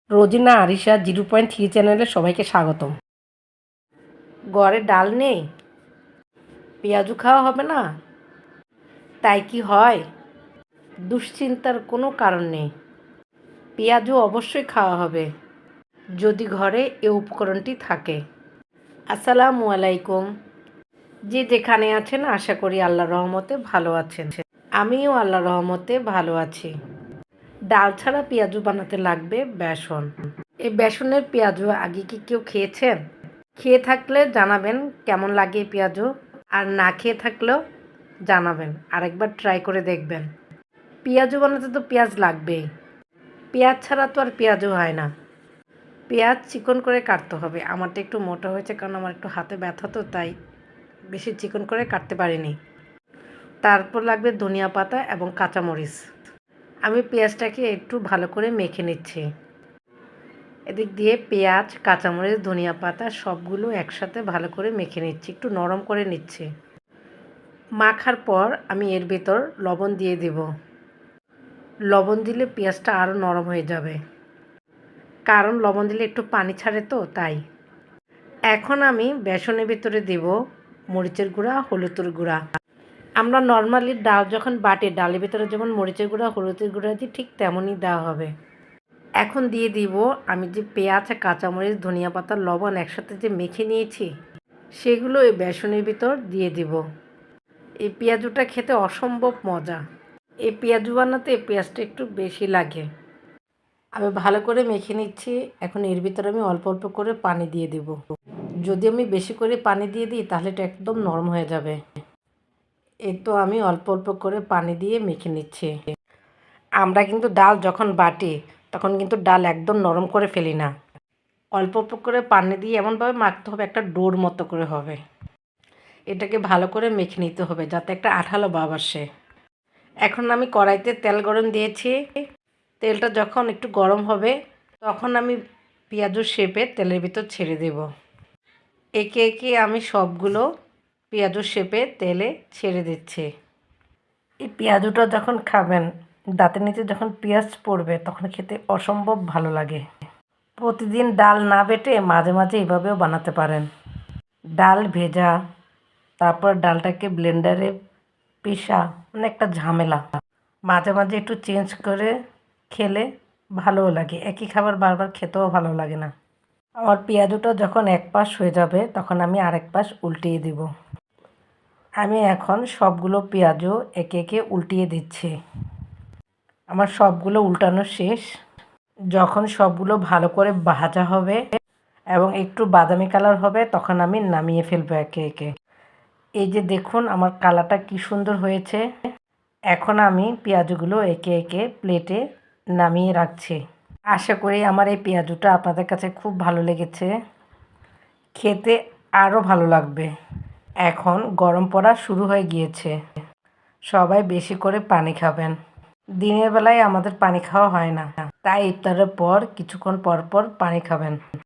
রোজিনা আরিশা 0.3 চ্যানেলে সবাইকে স্বাগতম। ঘরে ডাল নেই, পেঁয়াজু খাওয়া হবে না, তাই কি হয়? দুশ্চিন্তার কোনো কারণ নেই। পেঁয়াজু অবশ্যই খাওয়া হবে যদি ঘরে এ উপকরণটি থাকে। আসসালামু আলাইকুম। যে যেখানে আছেন আশা করি আল্লাহর রহমতে ভালো আছেন। আমিও আল্লাহর রহমতে ভালো আছি। ডাল ছাড়া পেঁয়াজু বানাতে লাগবে বেসন। এই বেসনের পেঁয়াজু আগে কি কেউ খেয়েছেন? খেয়ে থাকলে জানাবেন কেমন লাগে পেঁয়াজু, আর না খেয়ে থাকলেও জানাবেন, আরেকবার ট্রাই করে দেখবেন। পেঁয়াজু বানাতে তো পেঁয়াজ লাগবেই, পেঁয়াজ ছাড়া তো আর পেঁয়াজু হয় না। পেঁয়াজ চিকন করে কাটতে হবে। আমারটা একটু মোটা হয়েছে কারণ আমার একটু হাতে ব্যথা, তো তাই বেশি চিকন করে কাটতে পারিনি। তারপর লাগবে ধনিয়া পাতা এবং কাঁচামরিচ। আমি পেঁয়াজটাকে একটু ভালো করে মেখে নিচ্ছি। এদিক দিয়ে পেঁয়াজ, কাঁচামরিচ, ধনিয়া পাতা সবগুলো একসাথে ভালো করে মেখে নিচ্ছি, একটু নরম করে নিচ্ছি। মাখার পর আমি এর ভেতর লবণ দিয়ে দেব। লবণ দিলে পেঁয়াজটা আরও নরম হয়ে যাবে, কারণ লবণ দিলে একটু পানি ছাড়ে, তো তাই। এখন আমি বেসনের ভেতরে দেব মরিচের গুঁড়া, হলুদের গুঁড়া। আমরা নর্মালি ডাল যখন বাটি, ডালের ভেতরে যেমন মরিচের গুঁড়া, হলুদের গুঁড়া দিই, ঠিক তেমনই দেওয়া হবে। এখন দিয়ে দিব আমি যে পেঁয়াজ, কাঁচামরিচ, ধনিয়া পাতা, লবণ একসাথে যে মেখে নিয়েছি, সেগুলো এই বেসনের ভিতর দিয়ে দিব। এই পেঁয়াজুটা খেতে অসম্ভব মজা। এই পেঁয়াজু বানাতে পেঁয়াজটা একটু বেশি লাগে। আমি ভালো করে মেখে নিচ্ছি। এখন এর ভিতরে আমি অল্প অল্প করে পানি দিয়ে দেব। যদি আমি বেশি করে পানি দিয়ে দিই তাহলে এটা একদম নরম হয়ে যাবে। এই তো আমি অল্প অল্প করে পানি দিয়ে মেখে নিচ্ছি। আমরা কিন্তু ডাল যখন বাটি তখন কিন্তু ডাল একদম নরম করে ফেলি না। অল্প অল্প করে পানি দিয়ে এমনভাবে মাখতে হবে একটা ডোর মতো করে হবে। এটাকে ভালো করে মেখে নিতে হবে যাতে একটা আঠালো ভাব আসে। এখন আমি কড়াইতে তেল গরম দিয়েছি। তেলটা যখন একটু গরম হবে তখন আমি পেঁয়াজুর শেপে তেলের ভিতর ছেড়ে দেব। একে একে আমি সবগুলো পেঁয়াজুর শেপে তেলে ছেড়ে দিচ্ছি। এই পেঁয়াজুটা যখন খাবেন, দাঁতের নিচে যখন পেঁয়াজ পড়বে তখন খেতে অসম্ভব ভালো লাগে। প্রতিদিন ডাল না বেটে মাঝে মাঝে এভাবেও বানাতে পারেন। ডাল ভেজা, তারপর ডালটাকে ব্লেন্ডারে পেষা, মানে একটা ঝামেলা। মাঝে মাঝে একটু চেঞ্জ করে খেলে ভালোও লাগে। একই খাবার বারবার খেতেও ভালো লাগে না। আমার পেঁয়াজুটা যখন এক পাশ হয়ে যাবে তখন আমি আরেক পাশ উল্টিয়ে দিব। আমি এখন সবগুলো পেঁয়াজু একে একে উল্টিয়ে দিচ্ছি। আমার সবগুলো উল্টানো শেষ। যখন সবগুলো ভালো করে ভাজা হবে এবং একটু বাদামি কালার হবে তখন আমি নামিয়ে ফেলবো একে একে। এই যে দেখুন আমার কালারটা কি সুন্দর হয়েছে। এখন আমি পেঁয়াজগুলো একে একে প্লেটে নামিয়ে রাখছি। আশা করি আমার এই পেঁয়াজুটা আপনাদের কাছে খুব ভালো লেগেছে। খেতে আরও ভালো লাগবে। এখন গরম পড়া শুরু হয়ে গিয়েছে। সবাই বেশি করে পানি খাবেন। দিনের বেলায় আমাদের পানি খাওয়া হয় না, তাই ইফতারের পর কিছুক্ষণ পর পর পানি খাবেন।